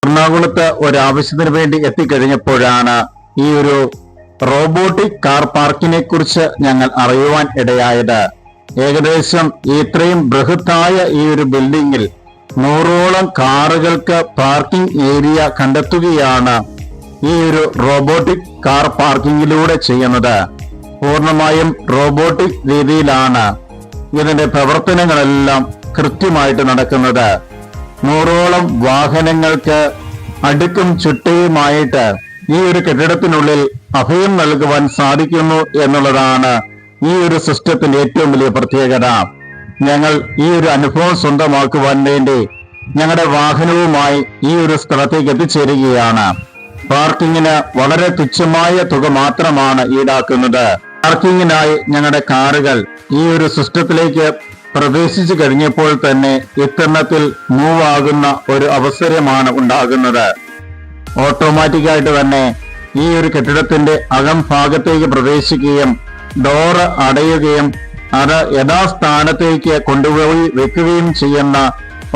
എറണാകുളത്ത് ഒരു ആവശ്യത്തിന് വേണ്ടി എത്തിക്കഴിഞ്ഞപ്പോഴാണ് ഈ ഒരു റോബോട്ടിക് കാർ പാർക്കിനെ കുറിച്ച് ഞങ്ങൾ അറിയുവാൻ ഇടയായത്. ഏകദേശം ഇത്രയും ബൃഹത്തായ ഈ ഒരു ബിൽഡിംഗിൽ 100ഓളം കാറുകൾക്ക് പാർക്കിംഗ് ഏരിയ കണ്ടെത്തുകയാണ് ഈ ഒരു റോബോട്ടിക് കാർ പാർക്കിങ്ങിലൂടെ ചെയ്യുന്നത്. പൂർണ്ണമായും റോബോട്ടിക് രീതിയിലാണ് ഇതിന്റെ പ്രവർത്തനങ്ങളെല്ലാം കൃത്യമായിട്ട് നടക്കുന്നത്. 100ഓളം വാഹനങ്ങൾക്ക് അടുക്കും ചുറ്റയുമായിട്ട് ഈ ഒരു കെട്ടിടത്തിനുള്ളിൽ അഭയം നൽകുവാൻ സാധിക്കുന്നു എന്നുള്ളതാണ് ഈ ഒരു സിസ്റ്റത്തിന്റെ ഏറ്റവും വലിയ പ്രത്യേകത. ഞങ്ങൾ ഈ ഒരു അനുഭവം സ്വന്തമാക്കുവാൻ വേണ്ടി ഞങ്ങളുടെ വാഹനവുമായി ഈ ഒരു സ്ഥലത്തേക്ക് എത്തിച്ചേരുകയാണ്. പാർക്കിങ്ങിന് വളരെ തുച്ഛമായ തുക മാത്രമാണ് ഈടാക്കുന്നത്. പാർക്കിങ്ങിനായി ഞങ്ങളുടെ കാറുകൾ ഈ ഒരു സിസ്റ്റത്തിലേക്ക് പ്രവേശിച്ചു കഴിഞ്ഞപ്പോൾ തന്നെ ഇത്തരണത്തിൽ മൂവ് ആകുന്ന ഒരു അവസരമാണ് ഉണ്ടാകുന്നത്. ഓട്ടോമാറ്റിക്കായിട്ട് തന്നെ ഈ ഒരു കെട്ടിടത്തിന്റെ അകംഭാഗത്തേക്ക് പ്രവേശിക്കുകയും ഡോറ് അടയുകയും അത് യഥാസ്ഥാനത്തേക്ക് കൊണ്ടുപോയി വെക്കുകയും ചെയ്യുന്ന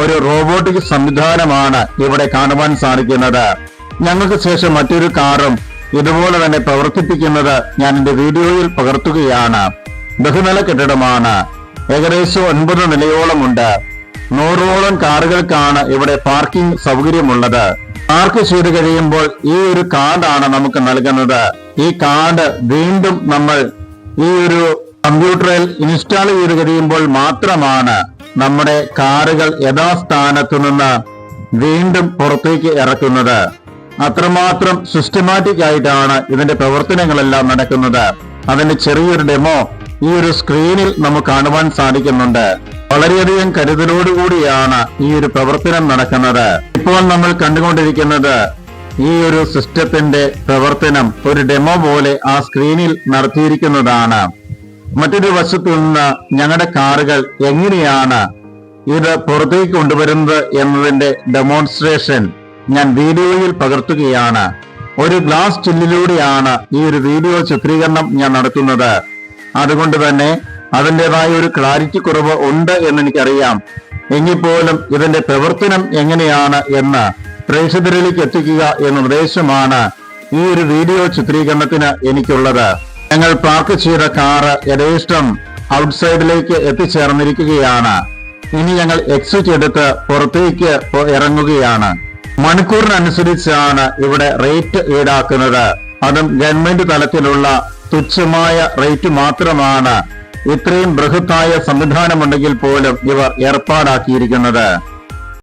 ഒരു റോബോട്ടിക് സംവിധാനമാണ് ഇവിടെ കാണുവാൻ സാധിക്കുന്നത്. ഞങ്ങൾക്ക് ശേഷം മറ്റൊരു കാറും ഇതുപോലെ തന്നെ പ്രവർത്തിപ്പിക്കുന്നത് ഞാൻ എന്റെ വീഡിയോയിൽ പകർത്തുകയാണ്. ബഹുനില കെട്ടിടമാണ്. ഏകദേശം 9 നിലയോളമുണ്ട്. 100ഓളം കാറുകൾക്കാണ് ഇവിടെ പാർക്കിംഗ് സൗകര്യമുള്ളത്. പാർക്ക് ചെയ്ത് കഴിയുമ്പോൾ ഈ ഒരു കാർഡാണ് നമുക്ക് നൽകുന്നത്. ഈ കാർഡ് വീണ്ടും നമ്മൾ ഈ ഒരു കമ്പ്യൂട്ടറിൽ ഇൻസ്റ്റാൾ ചെയ്ത് കഴിയുമ്പോൾ മാത്രമാണ് നമ്മുടെ കാറുകൾ യഥാസ്ഥാനത്തു നിന്ന് വീണ്ടും പുറത്തേക്ക് ഇറക്കുന്നത്. അത്രമാത്രം സിസ്റ്റമാറ്റിക് ആയിട്ടാണ് ഇതിന്റെ പ്രവർത്തനങ്ങളെല്ലാം നടക്കുന്നത്. അതിന്റെ ചെറിയൊരു ഡെമോ ഈ ഒരു സ്ക്രീനിൽ നമുക്ക് കാണുവാൻ സാധിക്കുന്നുണ്ട്. വളരെയധികം കരുതലോടുകൂടിയാണ് ഈ ഒരു പ്രവർത്തനം നടക്കുന്നത്. ഇപ്പോൾ നമ്മൾ കണ്ടുകൊണ്ടിരിക്കുന്നത് ഈ ഒരു സിസ്റ്റത്തിന്റെ പ്രവർത്തനം ഒരു ഡെമോ പോലെ ആ സ്ക്രീനിൽ നടത്തിയിരിക്കുന്നതാണ്. മറ്റൊരു വശത്തു നിന്ന് ഞങ്ങളുടെ കാറുകൾ എങ്ങനെയാണ് ഇത് പുറത്തേക്ക് കൊണ്ടുവരുന്നത് എന്നതിന്റെ ഡെമോൺസ്ട്രേഷൻ ഞാൻ വീഡിയോയിൽ പകർത്തുകയാണ്. ഒരു ഗ്ലാസ് ചില്ലിലൂടെയാണ് ഈ ഒരു വീഡിയോ ചിത്രീകരണം ഞാൻ നടത്തുന്നത്. അതുകൊണ്ട് തന്നെ അതിൻ്റെതായ ഒരു ക്ലാരിറ്റി കുറവ് ഉണ്ട് എന്ന് എനിക്കറിയാം. എങ്കിൽ പോലും ഇതിന്റെ പ്രവർത്തനം എങ്ങനെയാണ് എന്ന് പ്രേക്ഷകരിലേക്ക് എത്തിക്കുക എന്ന ഉദ്ദേശമാണ് ഈ ഒരു വീഡിയോ ചിത്രീകരണത്തിന് എനിക്കുള്ളത്. ഞങ്ങൾ പാർക്ക് ചെയ്ത കാറ് യഥേഷ്ടം ഔട്ട്സൈഡിലേക്ക് എത്തിച്ചേർന്നിരിക്കുകയാണ്. ഇനി ഞങ്ങൾ എക്സിറ്റ് എടുത്ത് പുറത്തേക്ക് ഇറങ്ങുകയാണ്. മണിക്കൂറിനനുസരിച്ചാണ് ഇവിടെ റേറ്റ് ഈടാക്കുന്നത്. അതും ഗവൺമെന്റ് തലത്തിലുള്ള തുച്ഛമായ റേറ്റ് മാത്രമാണ് ഇത്രയും ബൃഹത്തായ സംവിധാനമുണ്ടെങ്കിൽ പോലും ഇവർ ഏർപ്പാടാക്കിയിരിക്കുന്നത്.